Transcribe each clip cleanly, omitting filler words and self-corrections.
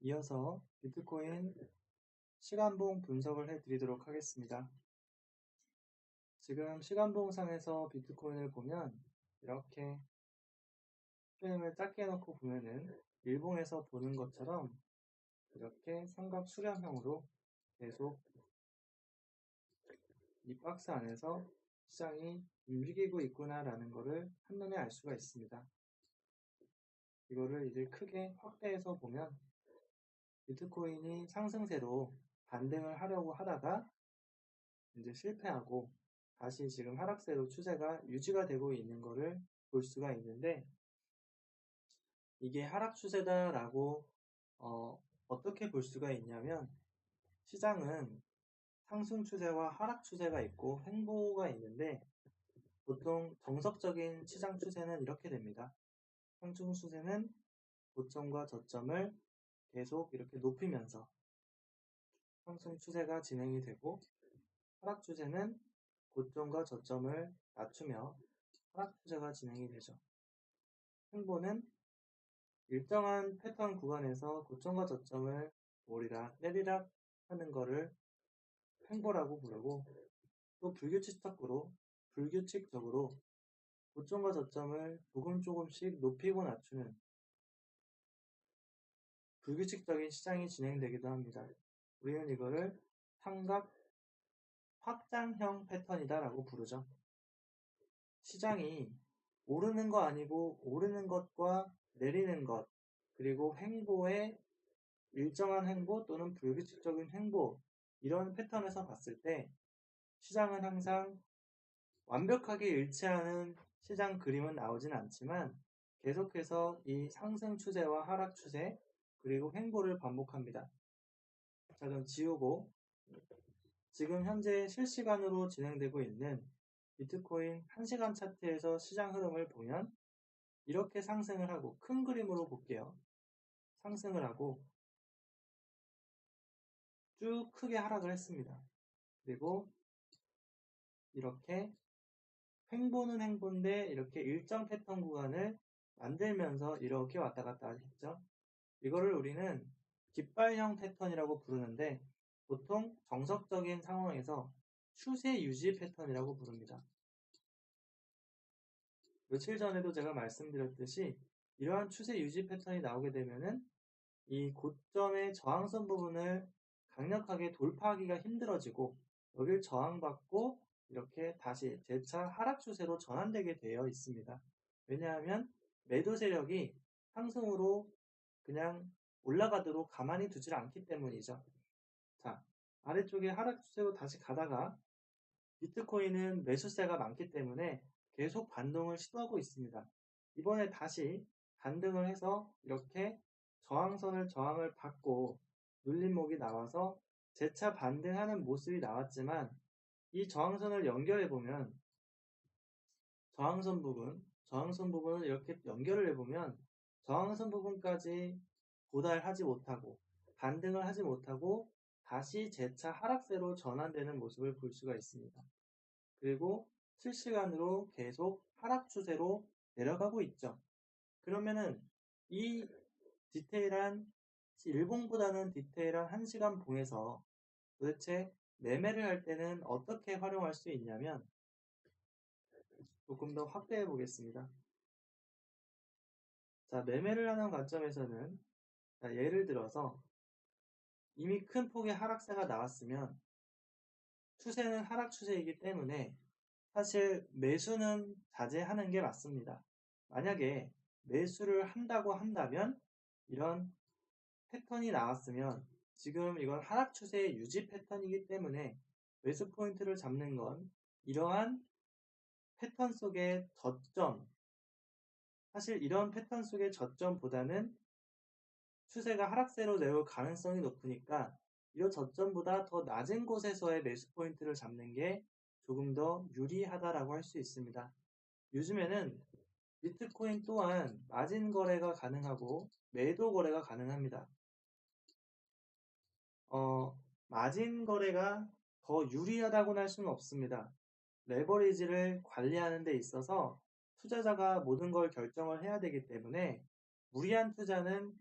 이어서 비트코인 시간봉 분석을 해드리도록 하겠습니다. 지금 시간봉상에서 비트코인을 보면 이렇게 프레임을 작게 해놓고 보면은 일봉에서 보는 것처럼 이렇게 삼각 수렴형으로 계속 이 박스 안에서 시장이 움직이고 있구나라는 것을 한눈에 알 수가 있습니다. 이거를 이제 크게 확대해서 보면 비트코인이 상승세로 반등을 하려고 하다가 이제 실패하고 다시 지금 하락세로 추세가 유지가 되고 있는 것을 볼 수가 있는데, 이게 하락 추세다라고 어떻게 볼 수가 있냐면, 시장은 상승 추세와 하락 추세가 있고 횡보가 있는데, 보통 정석적인 시장 추세는 이렇게 됩니다. 상승 추세는 고점과 저점을 계속 이렇게 높이면서 상승 추세가 진행이 되고, 하락 추세는 고점과 저점을 낮추며 하락 추세가 진행이 되죠. 횡보는 일정한 패턴 구간에서 고점과 저점을 오르락 내리락 하는 것을 횡보라고 부르고, 또 불규칙적으로 고점과 저점을 조금씩 높이고 낮추는 불규칙적인 시장이 진행되기도 합니다. 우리는 이거를 삼각 확장형 패턴이다 라고 부르죠. 시장이 오르는 거 아니고 오르는 것과 내리는 것, 그리고 횡보의 일정한 횡보 또는 불규칙적인 횡보, 이런 패턴에서 봤을 때 시장은 항상 완벽하게 일치하는 시장 그림은 나오진 않지만 계속해서 이 상승 추세와 하락 추세 그리고 횡보를 반복합니다. 자, 그럼 지우고 지금 현재 실시간으로 진행되고 있는 비트코인 1시간 차트에서 시장 흐름을 보면 이렇게 상승을 하고, 큰 그림으로 볼게요. 상승을 하고 쭉 크게 하락을 했습니다. 그리고 이렇게 횡보는 횡보인데 이렇게 일정 패턴 구간을 만들면서 이렇게 왔다 갔다 했죠. 이거를 우리는 깃발형 패턴이라고 부르는데, 보통 정석적인 상황에서 추세 유지 패턴이라고 부릅니다. 며칠 전에도 제가 말씀드렸듯이 이러한 추세 유지 패턴이 나오게 되면은 이 고점의 저항선 부분을 강력하게 돌파하기가 힘들어지고, 여길 저항받고 이렇게 다시 재차 하락 추세로 전환되게 되어 있습니다. 왜냐하면 매도 세력이 상승으로 그냥 올라가도록 가만히 두질 않기 때문이죠. 자, 아래쪽에 하락 추세로 다시 가다가 비트코인은 매수세가 많기 때문에 계속 반등을 시도하고 있습니다. 이번에 다시 반등을 해서 이렇게 저항을 받고 눌림목이 나와서 재차 반등하는 모습이 나왔지만, 이 저항선을 연결해보면 저항선 부분을 이렇게 연결을 해보면 저항선 부분까지 도달하지 못하고 반등을 하지 못하고 다시 재차 하락세로 전환되는 모습을 볼 수가 있습니다. 그리고 실시간으로 계속 하락 추세로 내려가고 있죠. 그러면은 이 디테일한, 일봉보다는 디테일한 1시간 봉에서 도대체 매매를 할 때는 어떻게 활용할 수 있냐면, 조금 더 확대해 보겠습니다. 자, 매매를 하는 관점에서는, 자, 예를 들어서 이미 큰 폭의 하락세가 나왔으면 추세는 하락 추세이기 때문에 사실 매수는 자제하는 게 맞습니다. 만약에 매수를 한다고 한다면 이런 패턴이 나왔으면 지금 이건 하락 추세의 유지 패턴이기 때문에 매수 포인트를 잡는 건 이러한 패턴 속의 저점, 사실 이런 패턴 속의 저점보다는 추세가 하락세로 내려올 가능성이 높으니까 이 저점보다 더 낮은 곳에서의 매수 포인트를 잡는 게 조금 더 유리하다라고 할 수 있습니다. 요즘에는 비트코인 또한 마진 거래가 가능하고 매도 거래가 가능합니다. 마진 거래가 더 유리하다고는 할 수는 없습니다. 레버리지를 관리하는 데 있어서 투자자가 모든 걸 결정을 해야 되기 때문에 무리한 투자는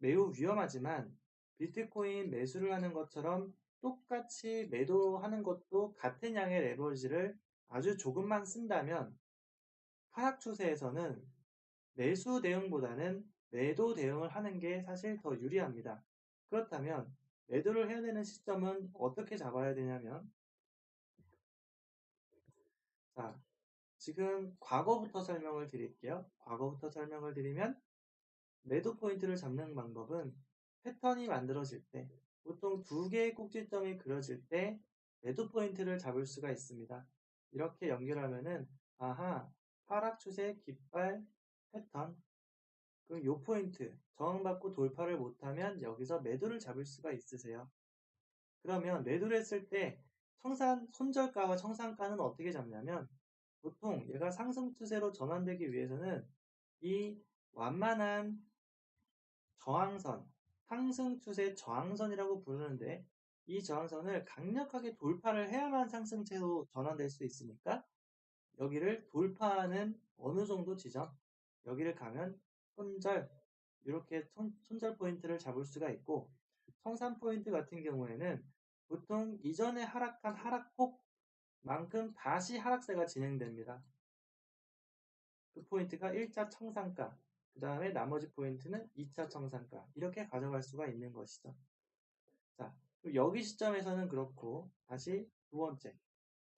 매우 위험하지만 비트코인 매수를 하는 것처럼 똑같이 매도하는 것도 같은 양의 레버리지를 아주 조금만 쓴다면 하락 추세에서는 매수 대응보다는 매도 대응을 하는 게 사실 더 유리합니다. 그렇다면 매도를 해야 되는 시점은 어떻게 잡아야 되냐면, 자, 지금 과거부터 설명을 드릴게요. 과거부터 설명을 드리면 매도 포인트를 잡는 방법은 패턴이 만들어질 때, 보통 두 개의 꼭지점이 그려질 때 매도 포인트를 잡을 수가 있습니다. 이렇게 연결하면은 아하, 하락 추세 깃발 패턴, 그럼 요 포인트 저항받고 돌파를 못하면 여기서 매도를 잡을 수가 있으세요. 그러면 매도를 했을 때 손절가와 청산가는 어떻게 잡냐면, 보통 얘가 상승 추세로 전환되기 위해서는 이 완만한 저항선, 상승 추세 저항선이라고 부르는데, 이 저항선을 강력하게 돌파를 해야만 상승세로 전환될 수 있으니까 여기를 돌파하는 어느 정도 지점, 여기를 가면 손절, 이렇게 손절 포인트를 잡을 수가 있고, 청산 포인트 같은 경우에는 보통 이전에 하락한 하락폭만큼 다시 하락세가 진행됩니다. 그 포인트가 1차 청산가, 그 다음에 나머지 포인트는 2차 청산가, 이렇게 가져갈 수가 있는 것이죠. 자, 여기 시점에서는 그렇고, 다시 두 번째,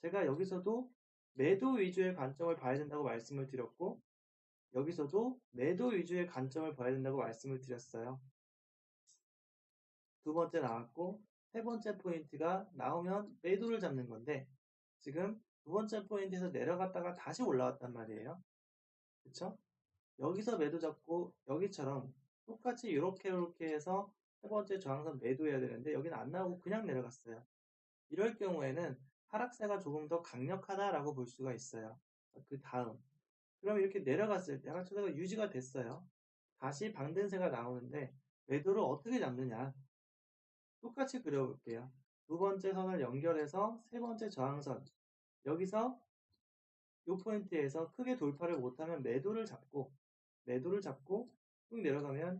제가 여기서도 매도 위주의 관점을 봐야 된다고 말씀을 드렸고, 여기서도 매도 위주의 관점을 봐야 된다고 말씀을 드렸어요. 두 번째 나왔고, 세 번째 포인트가 나오면 매도를 잡는 건데, 지금 두 번째 포인트에서 내려갔다가 다시 올라왔단 말이에요. 그쵸? 여기서 매도 잡고 여기처럼 똑같이 이렇게 해서 세 번째 저항선 매도해야 되는데 여기는 안 나오고 그냥 내려갔어요. 이럴 경우에는 하락세가 조금 더 강력하다라고 볼 수가 있어요. 그 다음, 그럼 이렇게 내려갔을 때 하락세가 유지가 됐어요. 다시 방등세가 나오는데 매도를 어떻게 잡느냐, 똑같이 그려볼게요. 두 번째 선을 연결해서 세 번째 저항선, 여기서 이 포인트에서 크게 돌파를 못하면 매도를 잡고 쭉 내려가면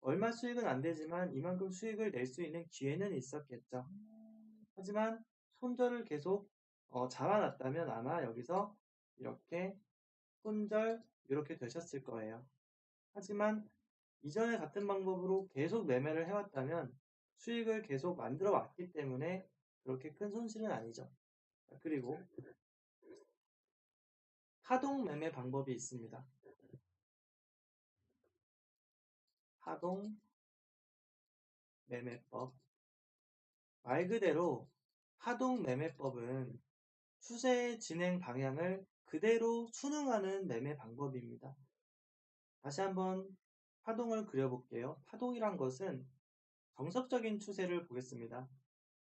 얼마 수익은 안 되지만 이만큼 수익을 낼 수 있는 기회는 있었겠죠. 하지만 손절을 계속 잡아놨다면 아마 여기서 이렇게 손절 이렇게 되셨을 거예요. 하지만 이전에 같은 방법으로 계속 매매를 해왔다면 수익을 계속 만들어 왔기 때문에 그렇게 큰 손실은 아니죠. 그리고 하동 매매 방법이 있습니다. 하동 매매법. 말 그대로 하동 매매법은 추세의 진행 방향을 그대로 순응하는 매매 방법입니다. 다시 한번 파동을 그려볼게요. 파동이란 것은 정석적인 추세를 보겠습니다.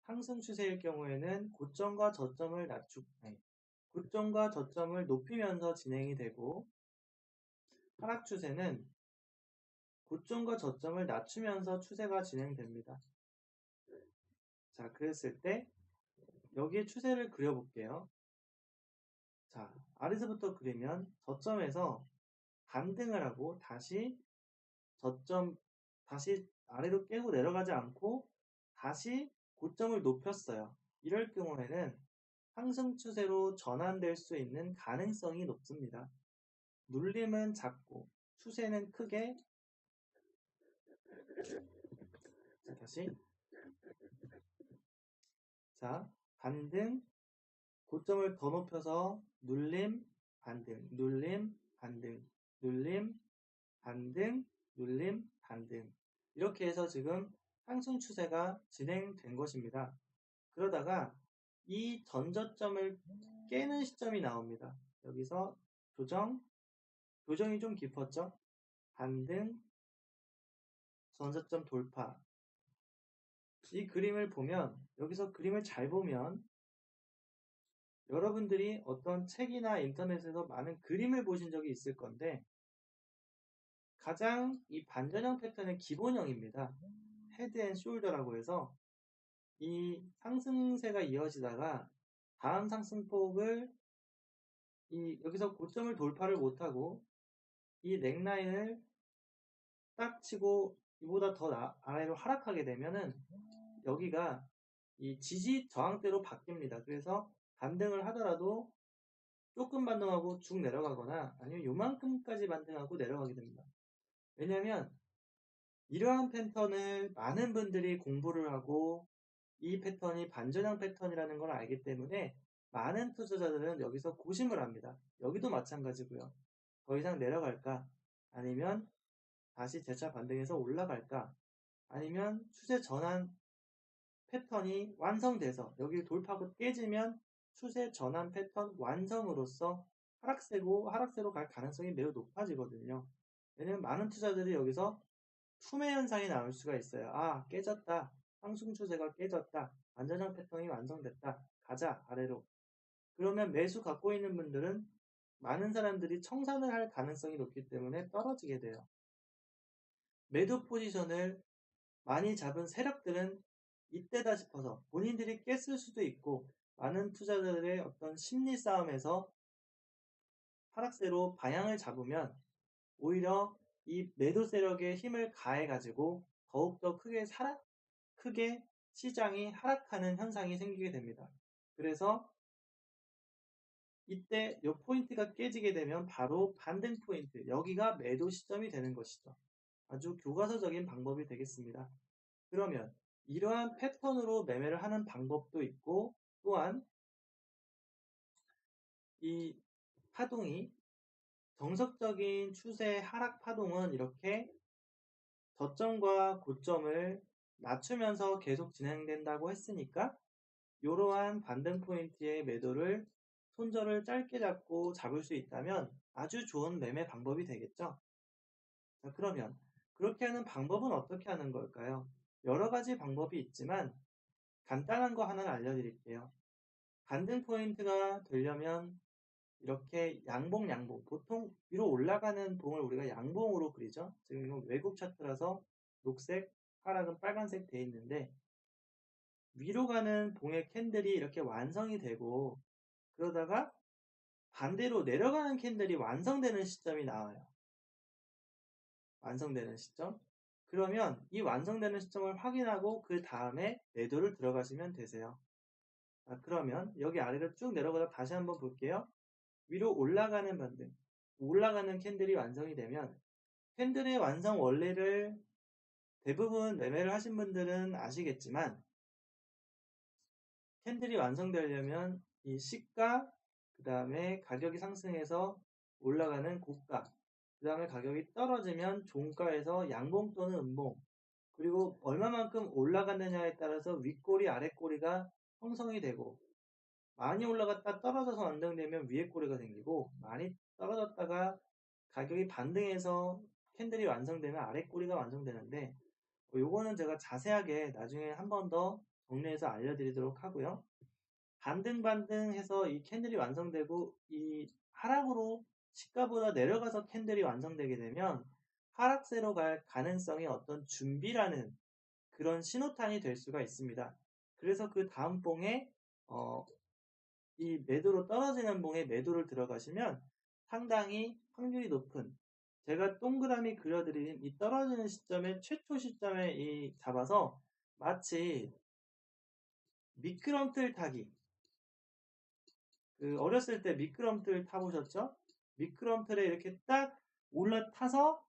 상승 추세일 경우에는 고점과 저점을 높이면서 진행이 되고, 하락 추세는 고점과 저점을 낮추면서 추세가 진행됩니다. 자, 그랬을 때 여기에 추세를 그려볼게요. 자, 아래서부터 그리면 저점에서 반등을 하고 다시 아래로 깨고 내려가지 않고 다시 고점을 높였어요. 이럴 경우에는 상승 추세로 전환될 수 있는 가능성이 높습니다. 눌림은 작고 추세는 크게. 자, 다시. 자, 반등, 고점을 더 높여서 눌림, 반등, 눌림, 반등, 눌림, 반등, 눌림, 반등. 이렇게 해서 지금 상승 추세가 진행된 것입니다. 그러다가 이 전저점을 깨는 시점이 나옵니다. 여기서 교정이 좀 깊었죠? 반등, 전저점 돌파. 이 그림을 보면, 여기서 그림을 잘 보면 여러분들이 어떤 책이나 인터넷에서 많은 그림을 보신 적이 있을 건데, 가장 이 반전형 패턴의 기본형입니다. 헤드 앤 숄더라고 해서 이 상승세가 이어지다가 다음 상승폭을 여기서 고점을 돌파를 못하고 이 넥라인을 딱 치고 이보다 더 아래로 하락하게 되면은 여기가 이 지지 저항대로 바뀝니다. 그래서 반등을 하더라도 조금 반등하고 쭉 내려가거나 아니면 요만큼까지 반등하고 내려가게 됩니다. 왜냐면 이러한 패턴을 많은 분들이 공부를 하고 이 패턴이 반전형 패턴이라는 걸 알기 때문에 많은 투자자들은 여기서 고심을 합니다. 여기도 마찬가지고요. 더 이상 내려갈까? 아니면 다시 재차 반등해서 올라갈까? 아니면 추세 전환 패턴이 완성돼서 여기를 돌파하고 깨지면 추세 전환 패턴 완성으로서 하락세로 갈 가능성이 매우 높아지거든요. 왜냐면 많은 투자들이 여기서 투매 현상이 나올 수가 있어요. 아, 깨졌다. 상승 추세가 깨졌다. 완전형 패턴이 완성됐다. 가자, 아래로. 그러면 매수 갖고 있는 분들은 많은 사람들이 청산을 할 가능성이 높기 때문에 떨어지게 돼요. 매도 포지션을 많이 잡은 세력들은 이때다 싶어서 본인들이 깼을 수도 있고 많은 투자자들의 어떤 심리 싸움에서 하락세로 방향을 잡으면 오히려 이 매도 세력의 힘을 가해가지고 더욱더 크게 시장이 하락하는 현상이 생기게 됩니다. 그래서 이때 이 포인트가 깨지게 되면 바로 반등 포인트, 여기가 매도 시점이 되는 것이죠. 아주 교과서적인 방법이 되겠습니다. 그러면 이러한 패턴으로 매매를 하는 방법도 있고 또한 이 파동이 정석적인 추세 하락 파동은 이렇게 저점과 고점을 맞추면서 계속 진행된다고 했으니까 이러한 반등 포인트의 매도를 손절을 짧게 잡고 잡을 수 있다면 아주 좋은 매매 방법이 되겠죠. 자, 그러면 그렇게 하는 방법은 어떻게 하는 걸까요? 여러 가지 방법이 있지만 간단한 거 하나 알려드릴게요. 반등 포인트가 되려면 이렇게 양봉, 보통 위로 올라가는 봉을 우리가 양봉으로 그리죠. 지금 이건 외국 차트라서 녹색, 하락은 빨간색 돼 있는데 위로 가는 봉의 캔들이 이렇게 완성이 되고 그러다가 반대로 내려가는 캔들이 완성되는 시점이 나와요. 완성되는 시점. 그러면 이 완성되는 시점을 확인하고 그 다음에 매도를 들어가시면 되세요. 그러면 여기 아래로 쭉 내려가다 다시 한번 볼게요. 위로 올라가는 반등, 올라가는 캔들이 완성이 되면 캔들의 완성 원리를 대부분 매매를 하신 분들은 아시겠지만 캔들이 완성되려면 이 시가, 그 다음에 가격이 상승해서 올라가는 고가, 그 다음에 가격이 떨어지면 종가에서 양봉 또는 음봉, 그리고 얼마만큼 올라갔느냐에 따라서 윗꼬리, 아랫꼬리가 형성이 되고 많이 올라갔다 떨어져서 안정되면 위에 꼬리가 생기고 많이 떨어졌다가 가격이 반등해서 캔들이 완성되면 아래 꼬리가 완성되는데 요거는 제가 자세하게 나중에 한 번 더 정리해서 알려드리도록 하고요. 반등해서 이 캔들이 완성되고 이 하락으로 시가보다 내려가서 캔들이 완성되게 되면 하락세로 갈 가능성이 어떤 준비라는 그런 신호탄이 될 수가 있습니다. 그래서 그 다음 봉에 이 매도로 떨어지는 봉에 매도를 들어가시면 상당히 확률이 높은 제가 동그라미 그려드린 이 떨어지는 시점의 최초 시점에 이 잡아서 마치 미끄럼틀 타기 그 어렸을 때 미끄럼틀 타보셨죠? 미끄럼틀에 이렇게 딱 올라타서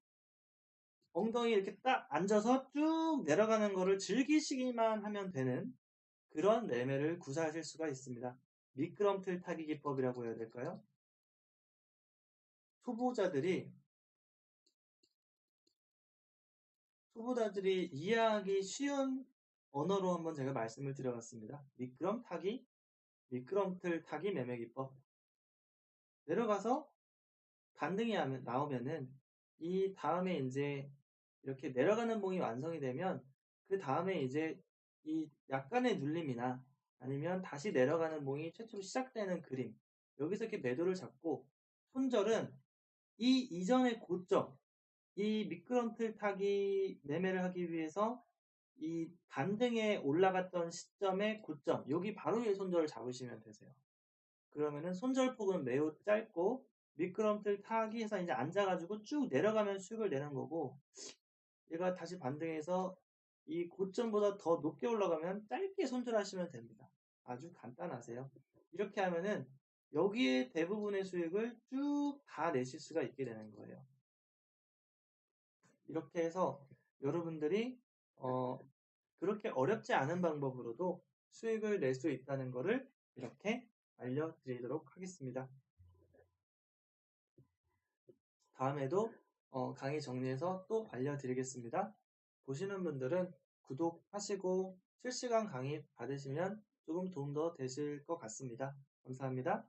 엉덩이 이렇게 딱 앉아서 쭉 내려가는 거를 즐기시기만 하면 되는 그런 매매를 구사하실 수가 있습니다. 미끄럼틀 타기 기법이라고 해야 될까요? 초보자들이 이해하기 쉬운 언어로 한번 제가 말씀을 드려봤습니다. 미끄럼틀 타기 매매 기법. 내려가서 반등이 나오면은 이 다음에 이제 이렇게 내려가는 봉이 완성이 되면 그 다음에 이제 이 약간의 눌림이나 아니면 다시 내려가는 봉이 최초로 시작되는 그림. 여기서 이렇게 매도를 잡고 손절은 이 이전의 고점, 이 미끄럼틀 타기 매매를 하기 위해서 이 반등에 올라갔던 시점의 고점, 여기 바로 위에 손절을 잡으시면 되세요. 그러면은 손절폭은 매우 짧고 미끄럼틀 타기 해서 이제 앉아가지고 쭉 내려가면 수익을 내는 거고 얘가 다시 반등해서 이 고점보다 더 높게 올라가면 짧게 손절하시면 됩니다. 아주 간단하세요. 이렇게 하면은 여기에 대부분의 수익을 쭉 다 내실 수가 있게 되는 거예요. 이렇게 해서 여러분들이 그렇게 어렵지 않은 방법으로도 수익을 낼 수 있다는 것을 이렇게 알려드리도록 하겠습니다. 다음에도 강의 정리해서 또 알려드리겠습니다. 보시는 분들은 구독하시고 실시간 강의 받으시면 조금 도움 더 되실 것 같습니다. 감사합니다.